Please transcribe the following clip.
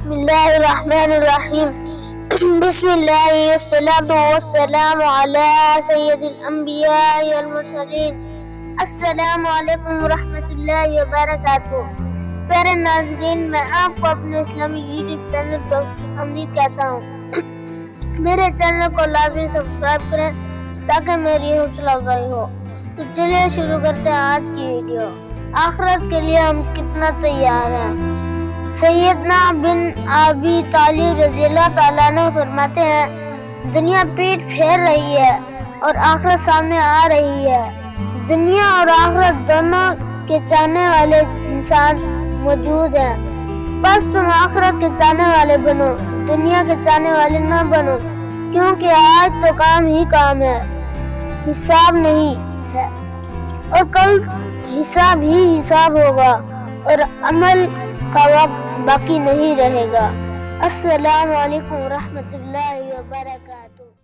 بسم اللہ الرحمن الرحیم بسم اللہ والصلاة والسلام علی سید الانبیاء والمرسلین۔ السلام علیکم ورحمۃ اللہ وبرکاتہ۔ پیارے ناظرین، میں آپ کو اپنے اسلامی یوٹیوب چینل پر آمدید کہتا ہوں۔ میرے چینل کو لازمی سبسکرائب کریں تاکہ میری حوصلہ افزائی ہو۔ تو چلیے شروع کرتے ہیں آج کی ویڈیو۔ آخرت کے لیے ہم کتنا تیار ہیں؟ سیدنا بن ابی طالب رضی اللہ تعالیٰ عنہ فرماتے ہیں، دنیا پیٹ پھیر رہی ہے اور آخرت سامنے آ رہی ہے۔ دنیا اور آخرت دونوں کے چاہنے والے انسان موجود ہیں، بس تم آخرت کے چاہنے والے بنو، دنیا کے چاہنے والے نہ بنو، کیونکہ آج تو کام ہی کام ہے، حساب نہیں ہے، اور کل حساب ہی حساب ہوگا اور عمل کا وقت باقی نہیں رہے گا۔ السلام علیکم ورحمۃ اللہ وبرکاتہ۔